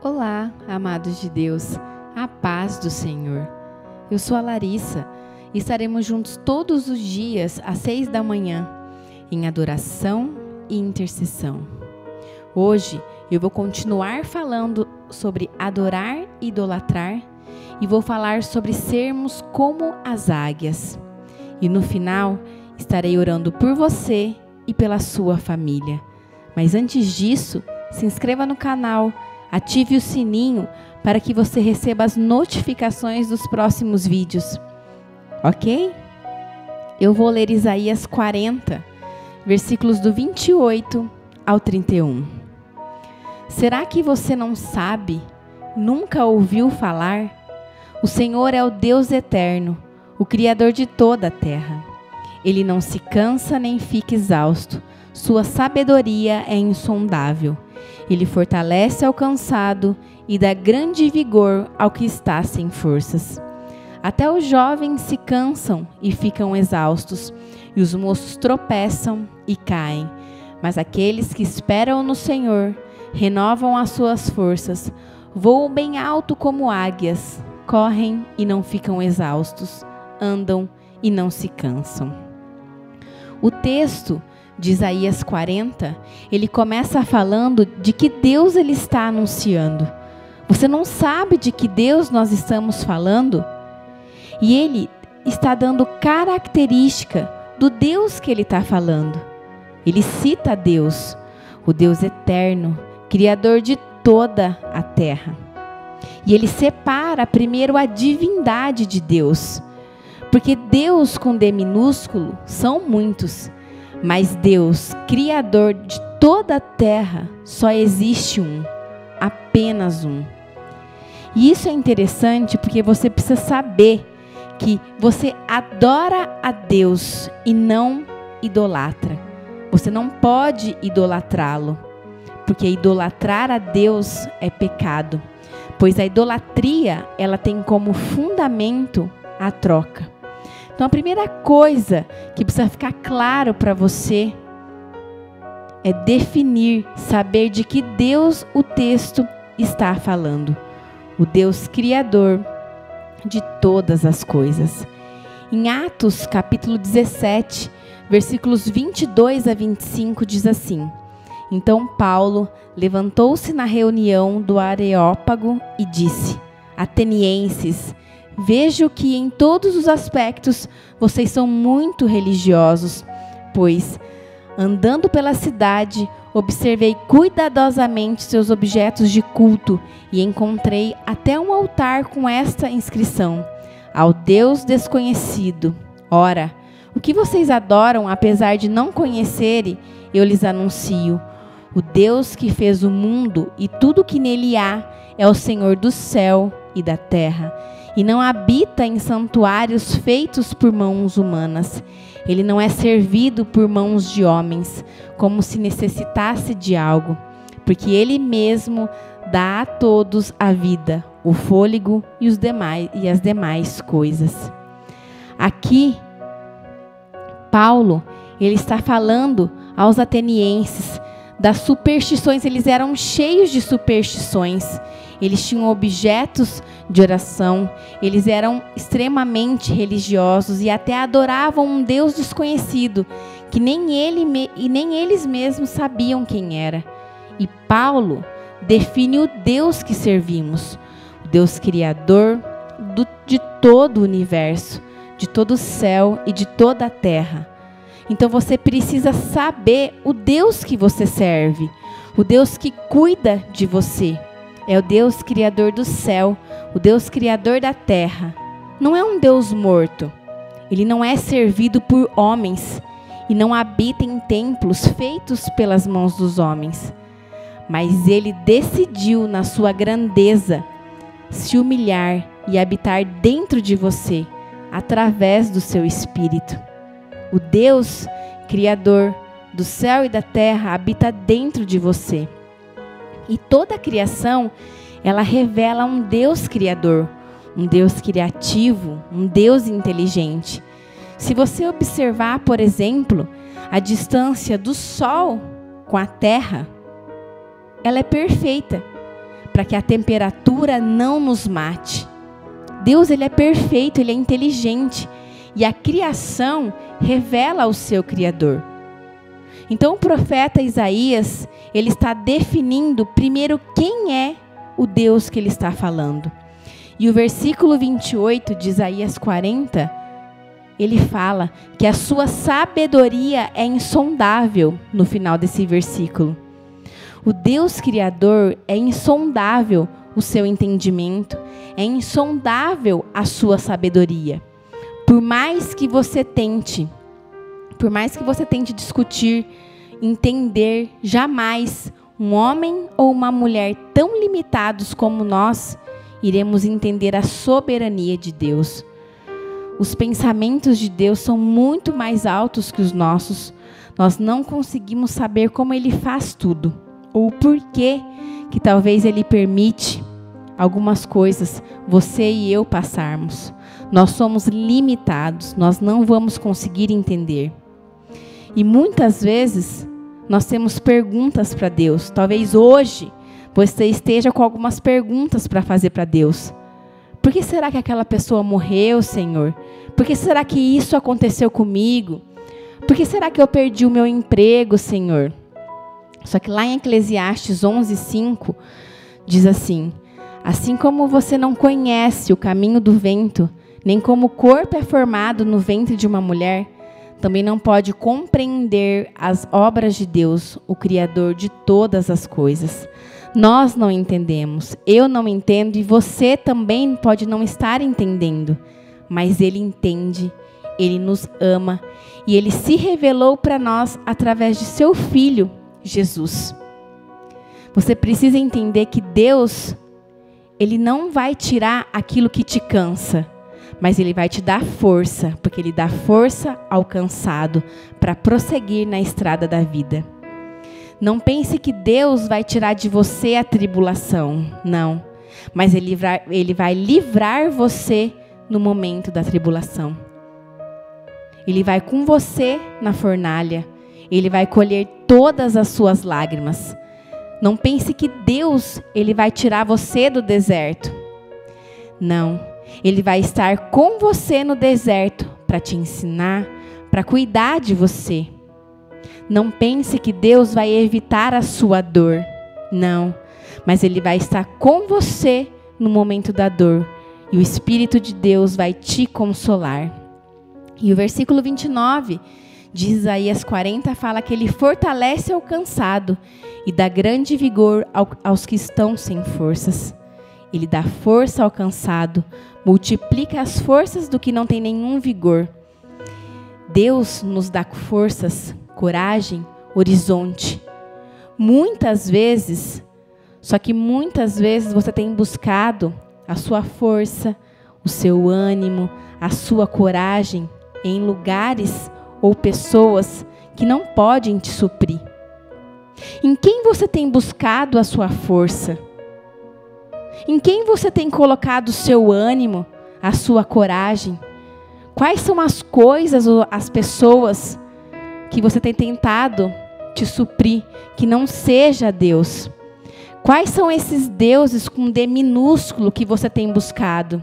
Olá, amados de Deus, a paz do Senhor. Eu sou a Larissa e estaremos juntos todos os dias às 6 da manhã, em adoração e intercessão. Hoje eu vou continuar falando sobre adorar e idolatrar e vou falar sobre sermos como as águias. E no final estarei orando por você e pela sua família. Mas antes disso, se inscreva no canal, ative o sininho para que você receba as notificações dos próximos vídeos, ok? Eu vou ler Isaías 40, versículos do 28 ao 31. Será que você não sabe, nunca ouviu falar? O Senhor é o Deus eterno, o Criador de toda a terra. Ele não se cansa nem fica exausto, sua sabedoria é insondável. Ele fortalece ao cansado e dá grande vigor ao que está sem forças. Até os jovens se cansam e ficam exaustos, e os moços tropeçam e caem. Mas aqueles que esperam no Senhor renovam as suas forças, voam bem alto como águias, correm e não ficam exaustos, andam e não se cansam. O texto de Isaías 40, ele começa falando de que Deus ele está anunciando. Você não sabe de que Deus nós estamos falando? E ele está dando característica do Deus que ele está falando. Ele cita Deus, o Deus eterno, Criador de toda a terra. E ele separa primeiro a divindade de Deus, porque Deus com D minúsculo são muitos, mas Deus, Criador de toda a terra, só existe um, apenas um. E isso é interessante porque você precisa saber que você adora a Deus e não idolatra. Você não pode idolatrá-lo, porque idolatrar a Deus é pecado, pois a idolatria ela tem como fundamento a troca. Então a primeira coisa que precisa ficar claro para você é definir, saber de que Deus o texto está falando. O Deus Criador de todas as coisas. Em Atos capítulo 17, versículos 22 a 25 diz assim: Então Paulo levantou-se na reunião do Areópago e disse: Atenienses, vejo que em todos os aspectos vocês são muito religiosos, pois, andando pela cidade, observei cuidadosamente seus objetos de culto e encontrei até um altar com esta inscrição: Ao Deus desconhecido. Ora, o que vocês adoram, apesar de não conhecerem, eu lhes anuncio. O Deus que fez o mundo e tudo que nele há é o Senhor do céu e da terra, e não habita em santuários feitos por mãos humanas. Ele não é servido por mãos de homens, como se necessitasse de algo, porque Ele mesmo dá a todos a vida, o fôlego e as demais coisas. Aqui, Paulo, ele está falando aos atenienses das superstições. Eles eram cheios de superstições. Eles tinham objetos de oração, eles eram extremamente religiosos e até adoravam um Deus desconhecido, que nem eles mesmos sabiam quem era. E Paulo define o Deus que servimos, o Deus Criador de todo o universo, de todo o céu e de toda a terra. Então você precisa saber o Deus que você serve, o Deus que cuida de você. É o Deus Criador do céu, o Deus Criador da terra. Não é um Deus morto. Ele não é servido por homens e não habita em templos feitos pelas mãos dos homens. Mas Ele decidiu, na sua grandeza, se humilhar e habitar dentro de você, através do seu Espírito. O Deus Criador do céu e da terra habita dentro de você. E toda a criação, ela revela um Deus criador, um Deus criativo, um Deus inteligente. Se você observar, por exemplo, a distância do Sol com a Terra, ela é perfeita. para que a temperatura não nos mate. Deus, ele é perfeito, ele é inteligente, e a criação revela o seu Criador. Então o profeta Isaías, ele está definindo primeiro quem é o Deus que ele está falando. E o versículo 28 de Isaías 40, ele fala que a sua sabedoria é insondável no final desse versículo. O Deus Criador é insondável o seu entendimento, é insondável a sua sabedoria. Por mais que você tente discutir, entender, jamais um homem ou uma mulher tão limitados como nós iremos entender a soberania de Deus. Os pensamentos de Deus são muito mais altos que os nossos. Nós não conseguimos saber como Ele faz tudo, ou por que talvez Ele permite algumas coisas você e eu passarmos. Nós somos limitados, nós não vamos conseguir entender. E muitas vezes nós temos perguntas para Deus. Talvez hoje você esteja com algumas perguntas para fazer para Deus. Por que será que aquela pessoa morreu, Senhor? Por que será que isso aconteceu comigo? Por que será que eu perdi o meu emprego, Senhor? Só que lá em Eclesiastes 11:5 diz assim: assim como você não conhece o caminho do vento, nem como o corpo é formado no ventre de uma mulher, também não pode compreender as obras de Deus, o Criador de todas as coisas. Nós não entendemos, eu não entendo e você também pode não estar entendendo, mas Ele entende, Ele nos ama e Ele se revelou para nós através de seu Filho, Jesus. Você precisa entender que Deus, Ele não vai tirar aquilo que te cansa, mas Ele vai te dar força, porque Ele dá força ao cansado para prosseguir na estrada da vida. Não pense que Deus vai tirar de você a tribulação, não. Mas Ele vai livrar você no momento da tribulação. Ele vai com você na fornalha. Ele vai colher todas as suas lágrimas. Não pense que Deus, Ele vai tirar você do deserto. Não. Ele vai estar com você no deserto para te ensinar, para cuidar de você. Não pense que Deus vai evitar a sua dor. Não. Mas Ele vai estar com você no momento da dor. E o Espírito de Deus vai te consolar. E o versículo 29 de Isaías 40 fala que Ele fortalece ao cansado e dá grande vigor aos que estão sem forças. Ele dá força ao cansado, multiplica as forças do que não tem nenhum vigor. Deus nos dá forças, coragem, horizonte. Muitas vezes você tem buscado a sua força, o seu ânimo, a sua coragem em lugares ou pessoas que não podem te suprir. Em quem você tem buscado a sua força? Em quem você tem colocado o seu ânimo, a sua coragem? Quais são as coisas ou as pessoas que você tem tentado te suprir, que não seja Deus? Quais são esses deuses com D minúsculo que você tem buscado?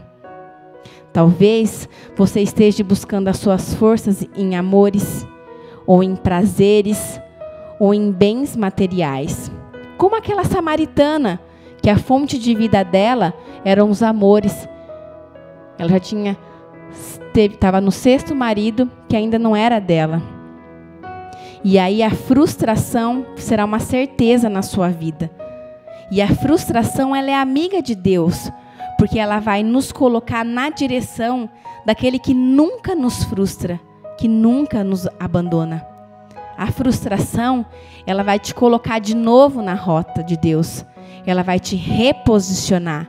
Talvez você esteja buscando as suas forças em amores, ou em prazeres, ou em bens materiais. Como aquela samaritana, que a fonte de vida dela eram os amores. Ela já estava no 6º marido, que ainda não era dela. E aí a frustração será uma certeza na sua vida. E a frustração, ela é amiga de Deus, porque ela vai nos colocar na direção daquele que nunca nos frustra, que nunca nos abandona. A frustração, ela vai te colocar de novo na rota de Deus. Ela vai te reposicionar.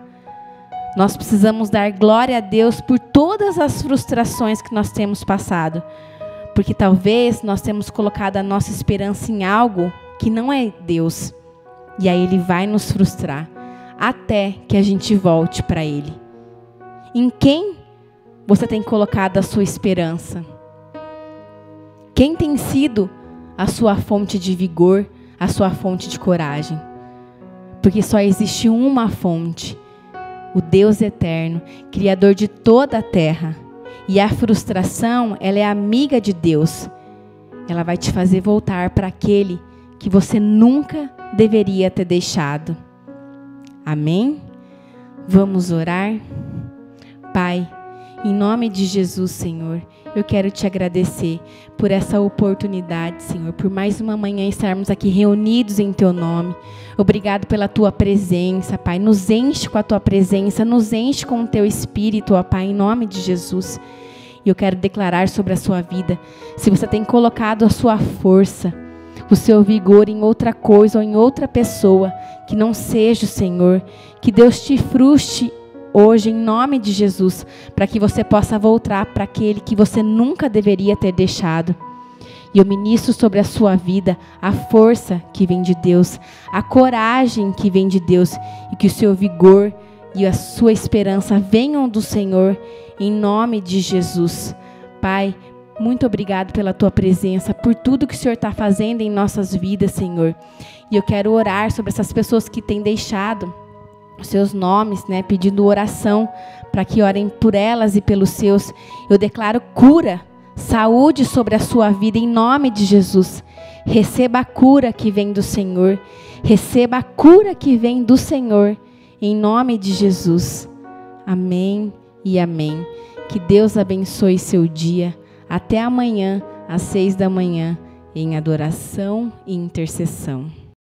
Nós precisamos dar glória a Deus por todas as frustrações que nós temos passado. Porque talvez nós temos colocado a nossa esperança em algo que não é Deus. E aí Ele vai nos frustrar até que a gente volte para Ele. Em quem você tem colocado a sua esperança? Quem tem sido a sua fonte de vigor, a sua fonte de coragem? porque só existe uma fonte, o Deus eterno, Criador de toda a terra. E a frustração, ela é amiga de Deus. Ela vai te fazer voltar para aquele que você nunca deveria ter deixado. Amém? Vamos orar? Pai, em nome de Jesus, Senhor, eu quero te agradecer por essa oportunidade, Senhor, por mais uma manhã estarmos aqui reunidos em Teu nome. Obrigado pela Tua presença, Pai. Nos enche com a Tua presença, nos enche com o Teu Espírito, ó Pai, em nome de Jesus. E eu quero declarar sobre a sua vida, se você tem colocado a sua força, o seu vigor em outra coisa ou em outra pessoa, que não seja o Senhor, que Deus te frustre hoje, em nome de Jesus, para que você possa voltar para aquele que você nunca deveria ter deixado. E eu ministro sobre a sua vida a força que vem de Deus, a coragem que vem de Deus, e que o seu vigor e a sua esperança venham do Senhor, em nome de Jesus. Pai, muito obrigado pela Tua presença, por tudo que o Senhor está fazendo em nossas vidas, Senhor. E eu quero orar sobre essas pessoas que têm deixado os seus nomes, pedindo oração, para que orem por elas e pelos seus. Eu declaro cura, saúde sobre a sua vida, em nome de Jesus. Receba a cura que vem do Senhor. Receba a cura que vem do Senhor, em nome de Jesus. Amém e amém. Que Deus abençoe seu dia. Até amanhã, às 6 da manhã, em adoração e intercessão.